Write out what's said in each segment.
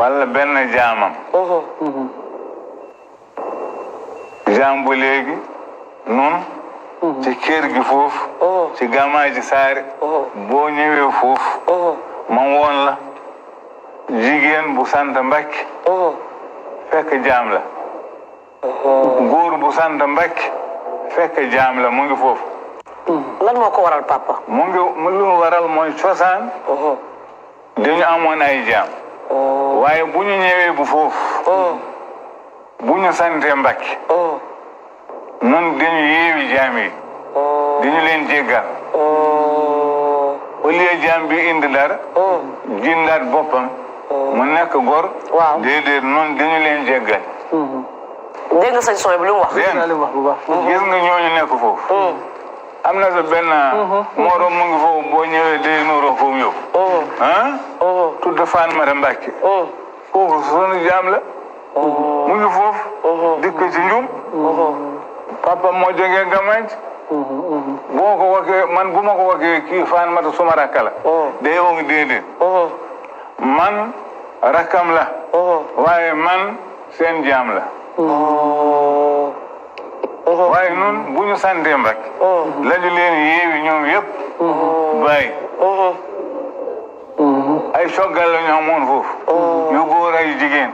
walla benn jaamam jaam bu léegi nun ci kër gi foofu ci Gamaaji Saare boo ñëwee foofu ma woon la jigéen bu sant Mbakke fekk jaam la góor bu sant Mbakke fekk jaam la mu ngi foofu lan moo ko waral papa mu ngi lu waral mooy cosaan dañu amoon ay jaam waaye bu ñu ñëwee bu foofu bu ñu sante Mbakke nun dañu yeewi jaam yi dañu leen jéggal au lieu jaam bi indi dara jindaat boppam mu nekk góor déedéet nun dañu leen jéggal dégg nga sëñ Soy bi lu mu wax gis nga ñooñu nekk foofu am na sa benn moroom mu ngi foofu boo ñëwee day nuuroo foofu yow tudd Faatumata Mbakke kooku sunu jaam la mu ngi foofu dikk ci njum papa moo jógee Gamaaji boo ko waxee man bu ma ko waxee kii Faatumata suma rakka la day wax déedéet man rakkam la waaye man seen jaam la waaye nun bu ñu santeem rek lañu leen yeewi ñoom yëpp bàyyi ay coggal la ñu amoon foofu yu góor ay jigéen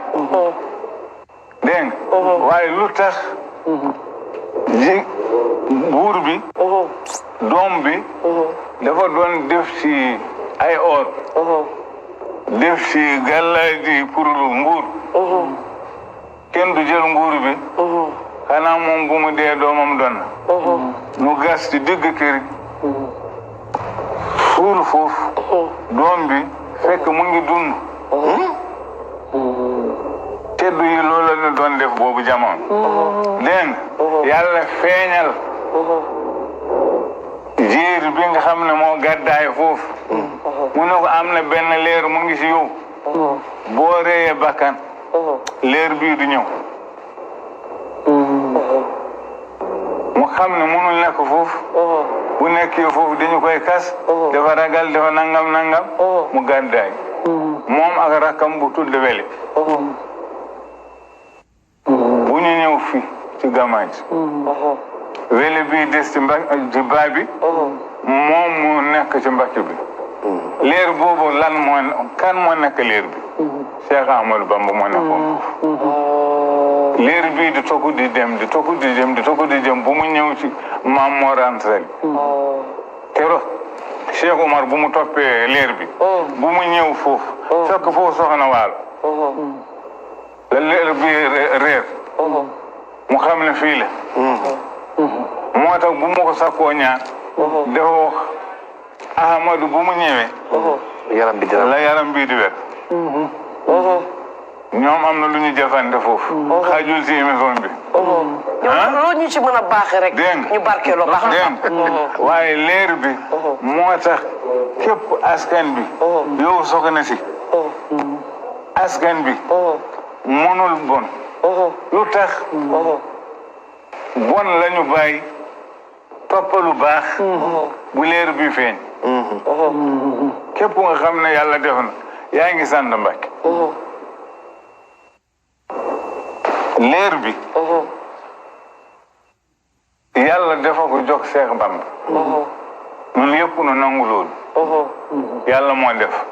dégg nga waaye lu tax buur bi doom bi dafa doon def ci ay or def ci gàllaaji pour nguur kenn du jël nguur bi xanaa moom bu mu dee doomam doon nu gas ci digg kër suul foofu doom bi fekk mu ngi dund teddu yi loola la doon def boobu jamono dégg yàlla feeñal jéer bi nga xam ne moo gàddaay foofu mu ne ko am na benn leer mu ngi ci yow boo reyee bakkan leer bii du ñëw mu xam ne mënul nekk foofu bu nekkee foofu dañu koy kas dafa ragal dafa nangam mu gàddaay moom ak rakkam bu tudd Wele bu ñu ñëw fii ci Gamaaji Wele bii des ci baa bi moom mu nekk ci Mbakke bi leer boobu kan moo nekk leer bi Cheikh Ahmadou Bamba moo nekkoon foofu leer bii di tokku di dem bu mu ñëw ci Maam Mor Anta Sali keroog Cheikh Omar bu mu toppee leer bi bu mu ñëw foofu fekk foofu Soxna Waalo la leer bi réer mu xam ne fii la moo tax bu ma ko sakkoo ñaan dafa wax Ahmadou bu mu ñëwee yaram bi di wet ñoom am na lu ñu jëfante foofu xajul ci émission bi loo ñu ci mën a baaxee rek ñu barkeeloo baax na waaye leer bi moo tax képp askan bi yow soxna si askan bi mënul bon lu tax bon lañu bàyyi toppalu baax bu leer bi feeñ képp nga xam ne yàlla def na yaa ngi sant Mbakke leer bi yàlla dafa ko jox Seex Bamba ñun yëpp nu nangu loolu yàlla moo def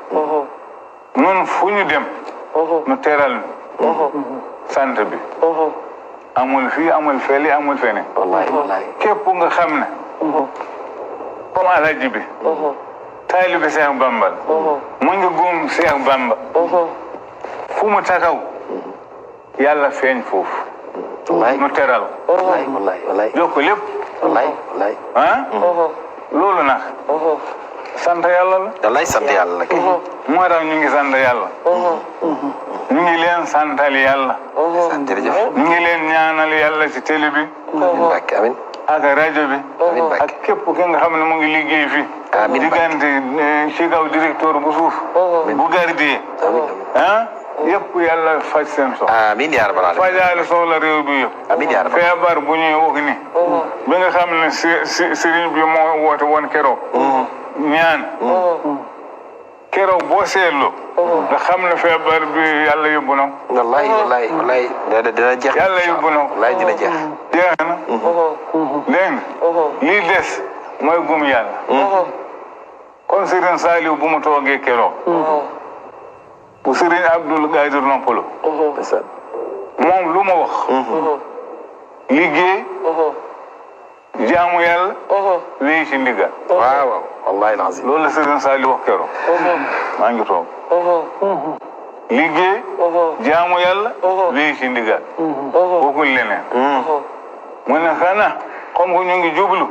ñun fu ñu dem nu teral sant bi amul fii amul feli amul feneen képp nga xam ne comme Alaaji bi taalibe Seex Bamba mu ngi góom Seex Bamba fu mu taxaw yàlla feeñ foofu nu teral jox ko lépp loolu nag sant yàlla la wallaay sant yàlla la kay moo tax ñu ngi sant yàlla ñu ngi leen santal yàlla ñu ngi leen ñaanal yàlla ci télé bi amiin ak rajo bi ak képp ki nga xam ne mu ngi liggéey fii diggante ci kaw directeur bu suuf bu gardien yëpp yàlla faj seen soxla amiin yaa rabbal aalamiin fajaale soxla réew bi yëpp amiin yaa rabbal feebar bu ñuy wax ni bi nga xam ne sëriñ bi moo woote woon keroog ñaan keroog boo waseelu nga xam ne feebar bi yàlla yóbbu na ko wallahi dina jeex yàlla yóbbu na ko wallahi dina jeex jeex na dégg nga lii des mooy gum yàlla kon Serigne Saliou bu mu toogee keroog bu Serigne Abdoul Qadir noppalu moom lu ma wax liggéey jaamu yàlla wéy ci ndigal waaw wallahi alazim loolu la Serigne Saliou wax keroog maa ngi toog liggéey jaamu yàlla wéy ci ndigal bokkul leneen mu ne xanaa comme que ñu ngi jublu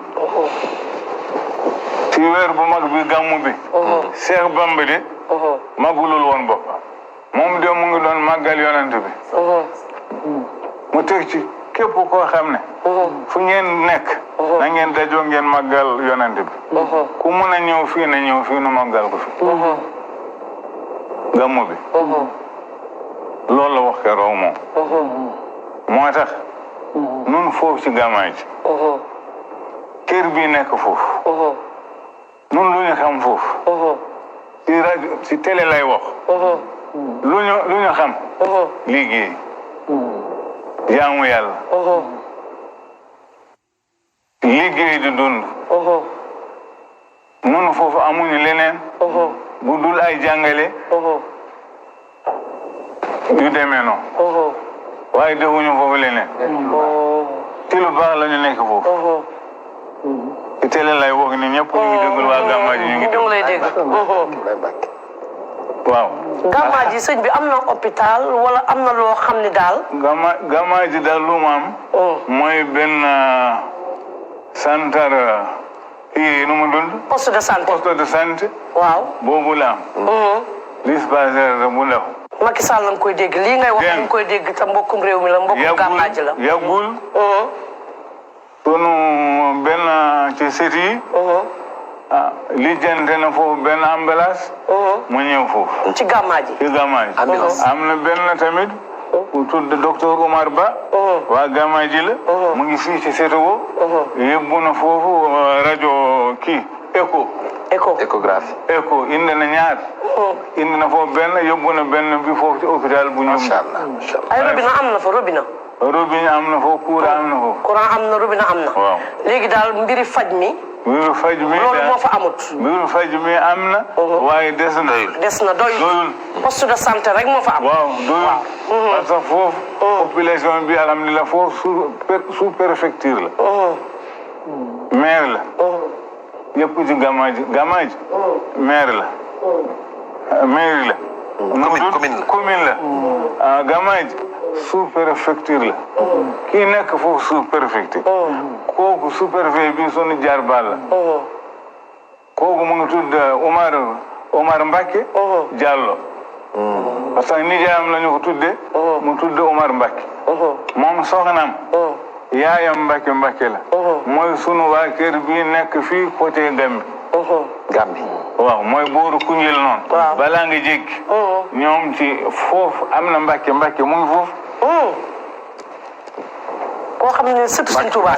ci weer bu mag bi gàmmu bi Cheikh Bamba de magulul woon boppam moom de mu ngi doon màggal yonent bi mu teg ci képp koo xam ne fu ngeen nekk na ngeen dajoo ngeen màggal yonent bi ku mun a ñëw fii na ñëw fii nu màggal ko fi gàmmu bi loolu la wax keroog moom moo tax nun foofu ci gàmmaay ji kër bii nekk foofu nun lu ñu xam foofu ci rajo ci télé lay wax lu ñu xam liggéey jaamu yàlla liggéey di dund nun foofu amuñu leneen bu dul ay jàngale yu demee noonu waaye defuñu foofu leneen ci lu baax la ñu nekk foofu ci télé lay wax ni ñëpp ñu ngi déglu waa Gàmmaa ji ñu ngi déglu lay dégg waaw Gàmmaa ji sëñ bi am na hôpital wala am na loo xam ne daal Gàmmaa ji daal lu mu am mooy benn centre kii nu mu dund poste de santé waaw boobu la am dispensaire bu ndaw Macky Sall lañ koy dégg lii ngay wax lañ koy dégg te mbokkum réew mi la mbokkum Gàmmaa ji la yàggul sunu benn ci sët yi lijjante na foofu benn ambulance mu ñëw foofu ci Gàmmaa ji am na benn tamit ku tudd docteur Omar Ba waa Gàmmaa ji la mu ngi fii ci Sétogo yóbbu na foofu rajo kii échographie indi na ñaar indi na foofu benn yóbbu na benn bi foofu ci hôpital bu ñoom ay robinet am na fa robinet am na foofu courant am na foofu courant am na robinet am na waaw léegi daal mbiri faj mi loolu moo fa amut mbiru faj mi am na waaye des na doyul poste de santé rek moo fa am waaw doyul parce que foofu population bi alhamdulilah foofu sous préfecture la maire la yëpp ci Gàmmaa ji maire la mairie la commune la Gàmmaa ji sous préfecture la kii nekk foofu sous préfecture kooku sous-préfet bi sunu jaar baal la kooku mu ngi tudd Omar Mbacke Diallo parce que nijaayam la ñu ko tuddee mu tudd Omar Mbacke moom soxnaam yaayam Mbacke la mooy sunu waa kër bi nekk fii côté Gambie waaw mooy booru Koungheul noonu balaa nga jéggi ñoom ci foofu am na Mbacke mu ngi foofu koo xam ne surtout Sëñ Tuubaa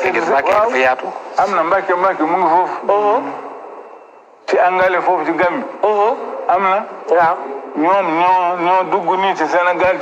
am na Mbacke mu ngi foofu ci angale foofu ci Gambie am na ñoom ñoo dugg nii ci Sénégal